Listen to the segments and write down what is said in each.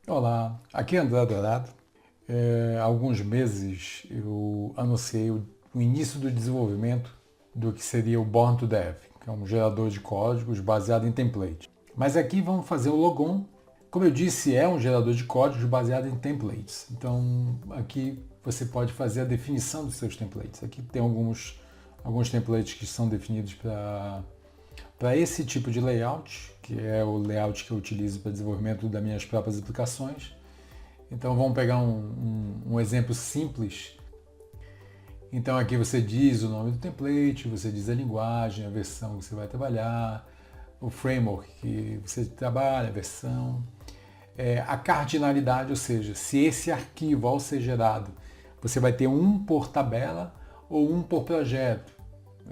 Olá, aqui é André Dourado. Há alguns meses eu anunciei o início do desenvolvimento do que seria o Born to Dev, que é um gerador de códigos baseado em templates. Mas aqui vamos fazer o logon. Como eu disse, é um gerador de códigos baseado em templates. Então aqui você pode fazer a definição dos seus templates. Aqui tem alguns templates que são definidos para esse tipo de layout, que é o layout que eu utilizo para desenvolvimento das minhas próprias aplicações. Então vamos pegar um exemplo simples. Então aqui você diz o nome do template, você diz a linguagem, a versão que você vai trabalhar, o framework que você trabalha, a versão, a cardinalidade, ou seja, se esse arquivo ao ser gerado, você vai ter um por tabela ou um por projeto.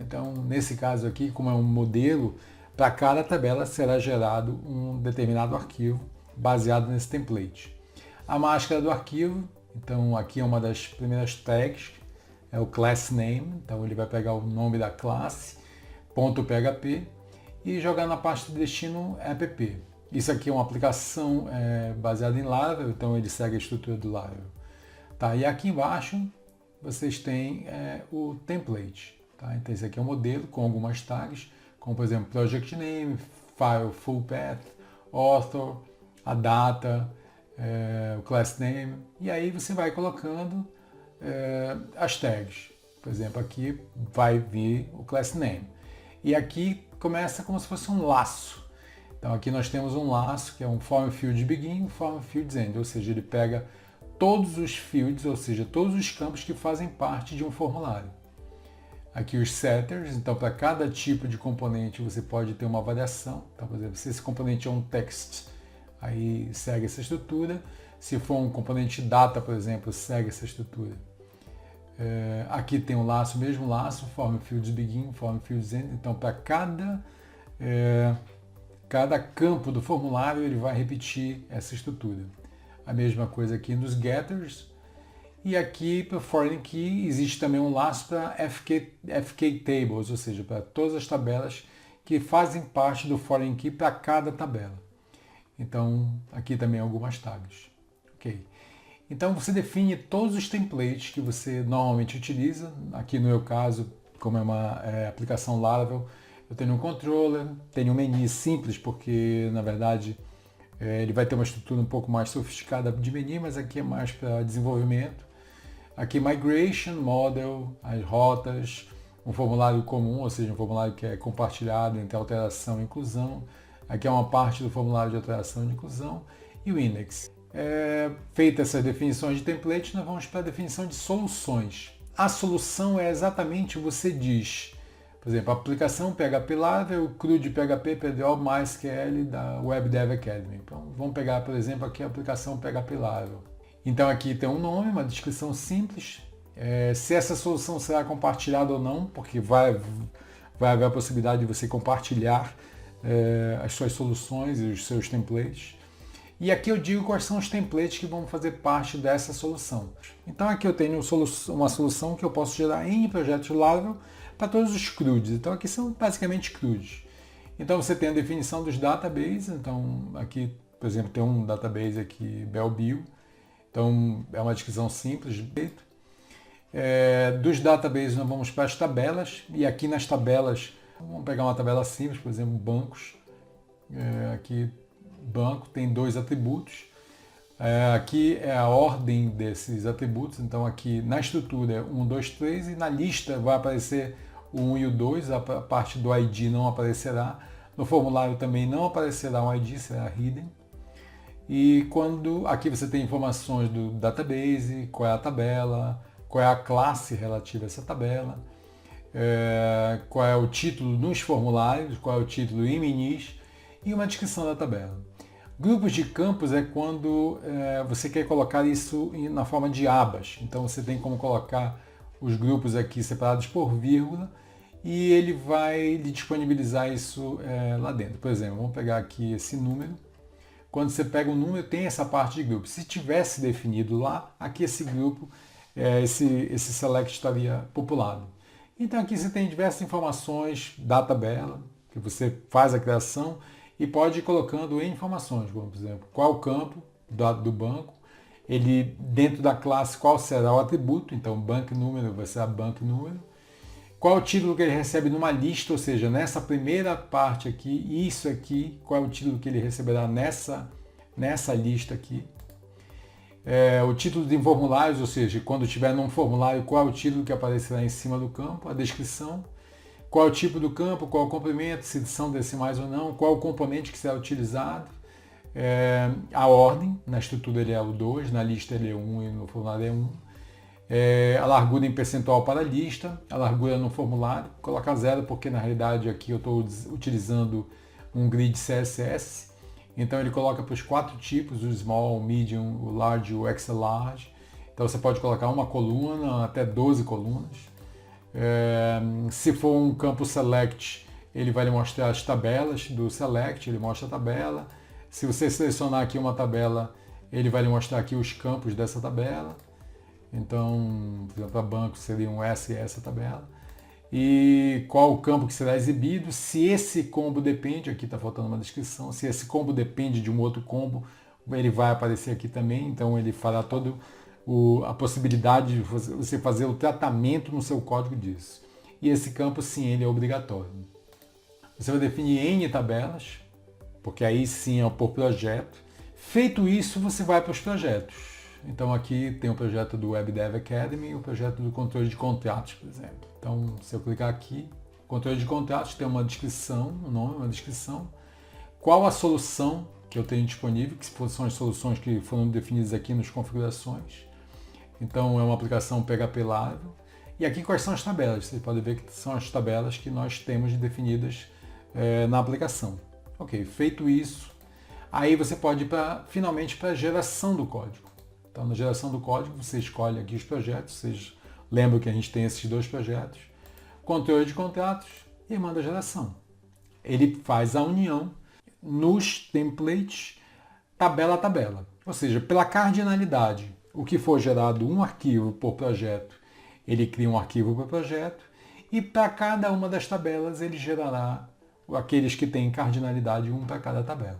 Então, nesse caso aqui, como é um modelo, para cada tabela será gerado um determinado arquivo baseado nesse template. A máscara do arquivo, então aqui é uma das primeiras tags, é o class name, então ele vai pegar o nome da classe, .php, e jogar na pasta de destino app. Isso aqui é uma aplicação baseada em Laravel, então ele segue a estrutura do Laravel. Tá, e aqui embaixo vocês têm o template. Tá? Então esse aqui é um modelo com algumas tags, como por exemplo project name, file full path, author, a data, o class name, e aí você vai colocando as tags. Por exemplo, aqui vai vir o class name. E aqui começa como se fosse um laço. Então aqui nós temos um laço que é um form field begin, um form fields end, ou seja, ele pega todos os fields, ou seja, todos os campos que fazem parte de um formulário. Aqui os setters, então para cada tipo de componente você pode ter uma variação. Então, por exemplo, se esse componente é um text, aí segue essa estrutura. Se for um componente data, por exemplo, segue essa estrutura. Aqui tem o laço, o mesmo laço, form fields begin, form fields end. Então, para cada campo do formulário, ele vai repetir essa estrutura. A mesma coisa aqui nos getters. E aqui para foreign key existe também um laço para FK tables, ou seja, para todas as tabelas que fazem parte do foreign key para cada tabela. Então aqui também algumas tags. Ok. Então você define todos os templates que você normalmente utiliza. Aqui no meu caso, como é uma aplicação Laravel, eu tenho um controller, tenho um menu simples porque na verdade ele vai ter uma estrutura um pouco mais sofisticada de menu, mas aqui é mais para desenvolvimento. Aqui Migration, Model, as rotas, um formulário comum, ou seja, um formulário que é compartilhado entre alteração e inclusão. Aqui é uma parte do formulário de alteração e inclusão. E o Index. Feita essas definições de template, nós vamos para a definição de soluções. A solução é exatamente você diz, por exemplo, aplicação PHP Laravel, CRUD PHP PDO MySQL da Web Dev Academy. Então, vamos pegar, por exemplo, aqui a aplicação PHP Laravel. Então aqui tem um nome, uma descrição simples, se essa solução será compartilhada ou não, porque vai haver a possibilidade de você compartilhar as suas soluções e os seus templates. E aqui eu digo quais são os templates que vão fazer parte dessa solução. Então aqui eu tenho uma solução que eu posso gerar em projetos Laravel para todos os CRUDs. Então aqui são basicamente CRUDs. Então você tem a definição dos databases. Então aqui, por exemplo, tem um database aqui, Belbio. Então é uma descrição simples. Dos databases nós vamos para as tabelas. E aqui nas tabelas, vamos pegar uma tabela simples, por exemplo, bancos. Aqui banco tem 2 atributos. Aqui é a ordem desses atributos. Então aqui na estrutura é 1, 2, 3 e na lista vai aparecer o 1 e o 2. A parte do ID não aparecerá. No formulário também não aparecerá um ID, será hidden. E quando aqui você tem informações do database, qual é a tabela, qual é a classe relativa a essa tabela, qual é o título nos formulários, qual é o título em menus e uma descrição da tabela. Grupos de campos é quando você quer colocar isso na forma de abas. Então você tem como colocar os grupos aqui separados por vírgula e ele vai lhe disponibilizar isso lá dentro. Por exemplo, vamos pegar aqui esse número. Quando você pega um número, tem essa parte de grupo. Se tivesse definido lá, aqui esse grupo, esse select estaria populado. Então aqui você tem diversas informações da tabela, que você faz a criação e pode ir colocando em informações, como por exemplo, qual o campo, do lado do banco. Ele, dentro da classe, qual será o atributo, então bank número vai ser a bank número. Qual é o título que ele recebe numa lista, ou seja, nessa primeira parte aqui, isso aqui, qual é o título que ele receberá nessa lista aqui. O título de formulários, ou seja, quando tiver num formulário, qual é o título que aparecerá em cima do campo, a descrição, qual é o tipo do campo, qual é o comprimento, se são decimais ou não, qual é o componente que será utilizado, a ordem, na estrutura ele é o 2, na lista ele é 1 e no formulário é 1, a largura em percentual para a lista, a largura no formulário, coloca 0 porque na realidade aqui eu estou utilizando um grid CSS, então ele coloca para os 4 tipos, o small, o medium, o large e o extra large, então você pode colocar uma coluna, até 12 colunas. Se for um campo select, ele vai lhe mostrar as tabelas do select, ele mostra a tabela. Se você selecionar aqui uma tabela, ele vai lhe mostrar aqui os campos dessa tabela. Então, por exemplo, para banco seria um S e essa tabela. E qual o campo que será exibido, se esse combo depende, aqui está faltando uma descrição, se esse combo depende de um outro combo, ele vai aparecer aqui também, então ele fará toda a possibilidade de você fazer o tratamento no seu código disso. E esse campo, sim, ele é obrigatório. Você vai definir N tabelas, porque aí sim é por projeto. Feito isso, você vai para os projetos. Então aqui tem o projeto do Web Dev Academy e o projeto do controle de contratos, por exemplo. Então, se eu clicar aqui, controle de contratos tem uma descrição, um nome, uma descrição. Qual a solução que eu tenho disponível, que são as soluções que foram definidas aqui nas configurações. Então, é uma aplicação PHP Laravel. E aqui quais são as tabelas? Você pode ver que são as tabelas que nós temos definidas na aplicação. Ok, feito isso, aí você pode ir finalmente para a geração do código. Então, na geração do código, você escolhe aqui os projetos, vocês lembram que a gente tem esses 2 projetos, controle de contratos e manda a geração. Ele faz a união nos templates, tabela a tabela. Ou seja, pela cardinalidade, o que for gerado um arquivo por projeto, ele cria um arquivo por projeto, e para cada uma das tabelas ele gerará aqueles que têm cardinalidade, um para cada tabela.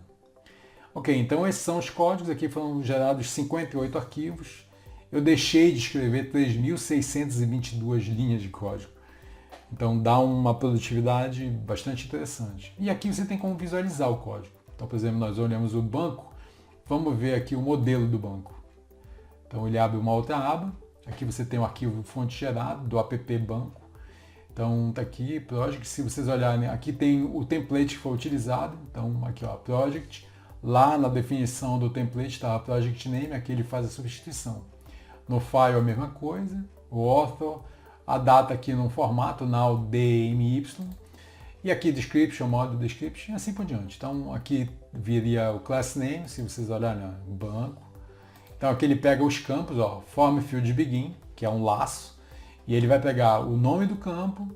Ok, então esses são os códigos, aqui foram gerados 58 arquivos. Eu deixei de escrever 3.622 linhas de código. Então dá uma produtividade bastante interessante. E aqui você tem como visualizar o código. Então, por exemplo, nós olhamos o banco, vamos ver aqui o modelo do banco. Então ele abre uma outra aba, aqui você tem o arquivo fonte gerado do app banco. Então está aqui, project, se vocês olharem, aqui tem o template que foi utilizado. Então aqui ó, project, lá na definição do template está a project name, aqui ele faz a substituição. No file a mesma coisa, o author, a data aqui num formato now DMY, e aqui description, modo description e assim por diante. Então aqui viria o class name, se vocês olharem, o banco. Então aqui ele pega os campos, ó, form field begin, que é um laço, e ele vai pegar o nome do campo,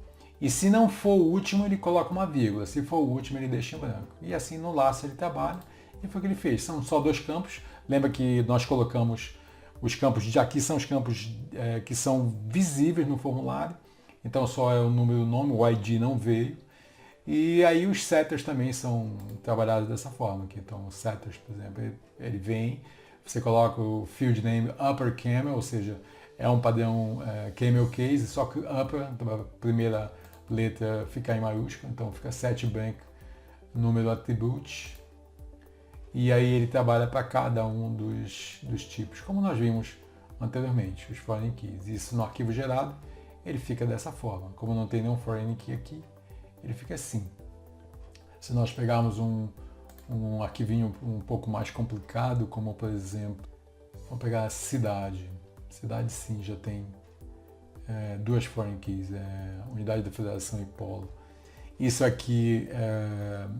e se não for o último, ele coloca uma vírgula, se for o último, ele deixa em branco. E assim no laço ele trabalha, e foi o que ele fez. São só 2 campos, lembra que nós colocamos os campos de aqui, são os campos que são visíveis no formulário, então só é o número e o nome, o ID não veio. E aí os setters também são trabalhados dessa forma aqui. Então os setters, por exemplo, ele vem, você coloca o field name upper camel, ou seja, é um padrão camel case, só que upper, então a primeira letra fica em maiúsculo, então fica set bank número attribute. E aí ele trabalha para cada um dos tipos, como nós vimos anteriormente, os foreign keys. Isso no arquivo gerado, ele fica dessa forma. Como não tem nenhum foreign key aqui, ele fica assim. Se nós pegarmos um arquivinho um pouco mais complicado, como por exemplo, vamos pegar a cidade. Cidade sim, já tem 2 foreign keys, unidade da federação e polo. Isso aqui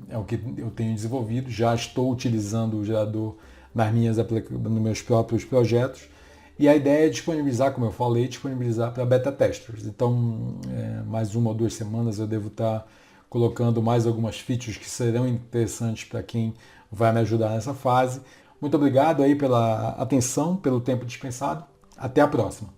é o que eu tenho desenvolvido, já estou utilizando o gerador nos meus próprios projetos, e a ideia é disponibilizar, como eu falei, disponibilizar para beta testers. Então, mais 1 ou 2 semanas eu devo estar colocando mais algumas features que serão interessantes para quem vai me ajudar nessa fase. Muito obrigado aí pela atenção, pelo tempo dispensado. Até a próxima.